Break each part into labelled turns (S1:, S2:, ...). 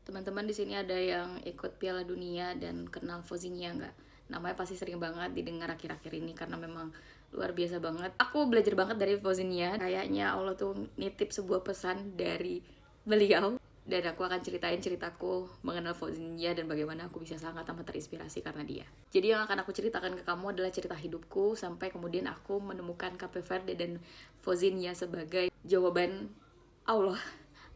S1: Teman-teman di sini ada yang ikut Piala Dunia dan kenal Fozinia nggak? Namanya pasti sering banget didengar akhir-akhir ini karena memang luar biasa banget. Aku belajar banget dari Fozinia. Kayaknya Allah tuh nitip sebuah pesan dari beliau. Dan aku akan ceritain ceritaku mengenal Fozinia dan bagaimana aku bisa sangat amat terinspirasi karena dia. Jadi yang akan aku ceritakan ke kamu adalah cerita hidupku sampai kemudian aku menemukan Cape Verde dan Fozinia sebagai jawaban Allah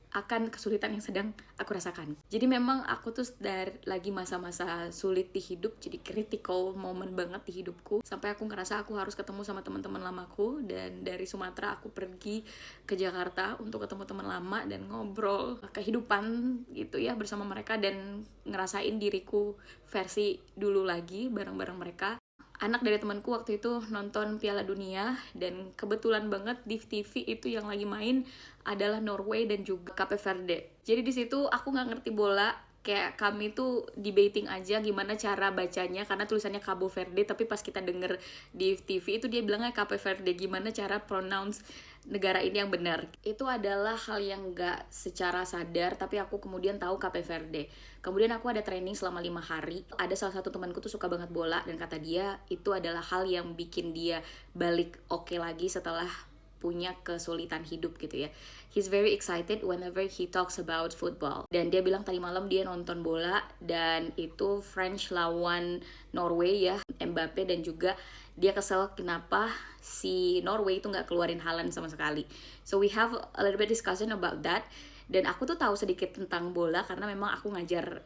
S1: akan kesulitan yang sedang aku rasakan. Jadi memang aku tuh dari lagi masa-masa sulit di hidup, jadi critical moment banget di hidupku. Sampai aku ngerasa aku harus ketemu sama teman-teman lamaku, dan dari Sumatera aku pergi ke Jakarta untuk ketemu teman lama dan ngobrol kehidupan gitu ya bersama mereka dan ngerasain diriku versi dulu lagi bareng-bareng mereka. Anak dari temanku waktu itu nonton Piala Dunia dan kebetulan banget di TV itu yang lagi main adalah Norway dan juga Cape Verde. Jadi di situ aku nggak ngerti bola, kayak kami tuh debating aja gimana cara bacanya karena tulisannya Cabo Verde, tapi pas kita denger di TV itu dia bilangnya Cape Verde, gimana cara pronounce negara ini yang benar. Itu adalah hal yang nggak secara sadar, tapi aku kemudian tahu Cape Verde. Kemudian aku ada training selama 5 hari. Ada salah satu temanku tuh suka banget bola dan kata dia itu adalah hal yang bikin dia balik oke lagi setelah punya kesulitan hidup gitu ya. He's very excited whenever he talks about football. Dan dia bilang tadi malam dia nonton bola dan itu French lawan Norway ya, Mbappe, dan juga dia kesel kenapa si Norway itu nggak keluarin Haaland sama sekali. So we have a little bit discussion about that. Dan aku tuh tahu sedikit tentang bola karena memang aku ngajar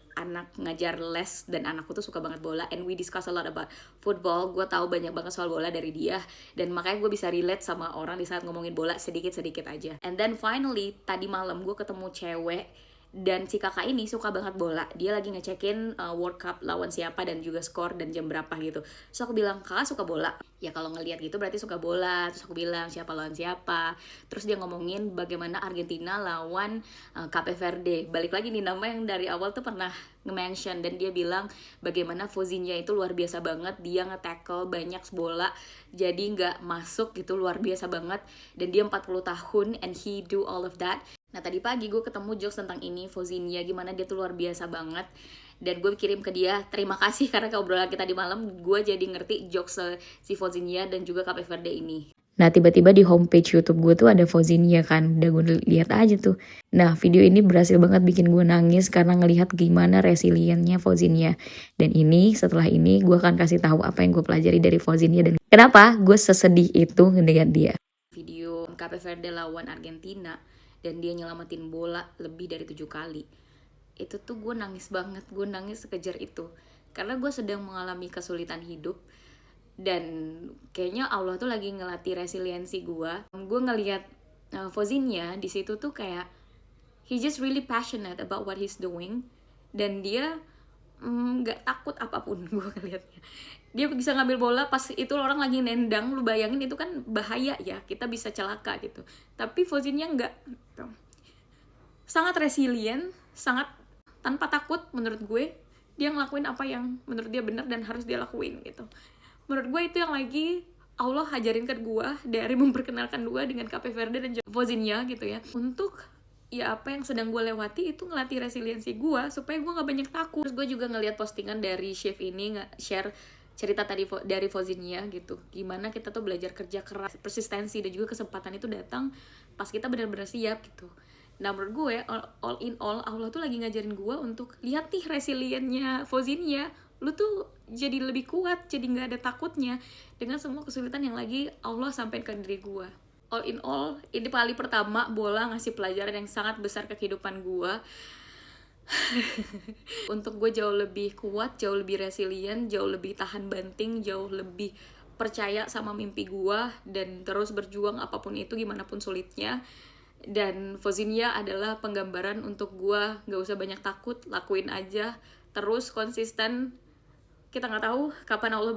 S1: les dan anakku tuh suka banget bola, and we discuss a lot about football. Gue tahu banyak banget soal bola dari dia dan makanya gue bisa relate sama orang di saat ngomongin bola sedikit-sedikit aja. And then finally tadi malam gue ketemu cewek dan si kakak ini suka banget bola. Dia lagi ngecekin World Cup lawan siapa dan juga skor dan jam berapa gitu. So aku bilang, kakak suka bola? Ya kalau ngelihat gitu berarti suka bola. Terus aku bilang siapa lawan siapa. Terus dia ngomongin bagaimana Argentina lawan Cape Verde. Balik lagi nih nama yang dari awal tuh pernah nge-mention, dan dia bilang bagaimana Fozinia itu luar biasa banget. Dia nge-tackle banyak bola jadi nggak masuk gitu, luar biasa banget. Dan dia 40 tahun and he do all of that. Nah tadi pagi gue ketemu jokes tentang ini, Fozinia, gimana dia tuh luar biasa banget. Dan gue kirim ke dia, terima kasih karena obrolan kita di malam, gue jadi ngerti jokes si Fozinia dan juga Cape Verde ini. Nah tiba-tiba di homepage YouTube gue tuh ada Fozinia kan, udah gue lihat aja tuh. Nah video ini berhasil banget bikin gue nangis karena ngelihat gimana resiliennya Fozinia. Dan ini setelah ini gue akan kasih tahu apa yang gue pelajari dari Fozinia dan kenapa gue sesedih itu ngeliat dia. Video Cape Verde lawan Argentina dan dia nyelamatin bola lebih dari 7 kali. Itu tuh gue nangis banget, gue nangis sekejar itu. Karena gue sedang mengalami kesulitan hidup dan kayaknya Allah tuh lagi ngelatih resiliensi gue. Gue ngelihat Fozinia di situ tuh kayak he just really passionate about what he's doing dan dia nggak takut apapun. Gue ngelihatnya dia bisa ngambil bola pas itu orang lagi nendang, lu bayangin itu kan bahaya ya, kita bisa celaka gitu, tapi Fozinia nggak gitu. Sangat resilient, sangat tanpa takut. Menurut gue dia ngelakuin apa yang menurut dia benar dan harus dia lakuin gitu. Menurut gue itu yang lagi Allah ajarin ke gue dari memperkenalkan gue dengan Cape Verde dan Fozinia gitu ya, untuk ya apa yang sedang gue lewati itu ngelatih resiliensi gue supaya gue gak banyak takut. Terus gue juga ngeliat postingan dari chef ini share cerita tadi dari Fozinia gitu, gimana kita tuh belajar kerja keras, persistensi, dan juga kesempatan itu datang pas kita benar-benar siap gitu. Nah menurut gue all in all Allah tuh lagi ngajarin gue untuk lihat nih resiliennya Fozinia, lu tuh jadi lebih kuat, jadi nggak ada takutnya dengan semua kesulitan yang lagi Allah sampaikan ke diri gue. All in all, ini kali pertama bola ngasih pelajaran yang sangat besar ke kehidupan gue. Untuk gue jauh lebih kuat, jauh lebih resilient, jauh lebih tahan banting, jauh lebih percaya sama mimpi gue dan terus berjuang apapun itu, gimana pun sulitnya. Dan Fozinia adalah penggambaran untuk gue gak usah banyak takut, lakuin aja, terus konsisten. Kita gak tahu kapan Allah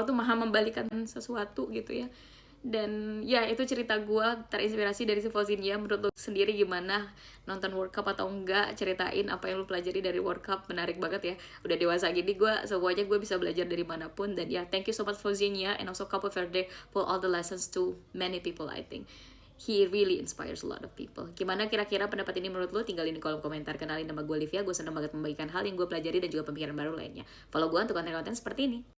S1: tuh maha membalikan sesuatu gitu ya. Dan ya itu cerita gue terinspirasi dari si Fozinia. Menurut lo sendiri gimana, nonton World Cup atau enggak? Ceritain apa yang lo pelajari dari World Cup, menarik banget ya. Udah dewasa gini gue semuanya gue bisa belajar dari manapun. Dan ya thank you so much Fozinia and also Cape Verde for all the lessons to many people I think. he really inspires a lot of people. Gimana kira-kira pendapat ini menurut lo? Tinggalin di kolom komentar. Kenalin nama gue Olivia, gue senang banget membagikan hal yang gue pelajari dan juga pemikiran baru lainnya. Follow gue untuk konten-konten seperti ini.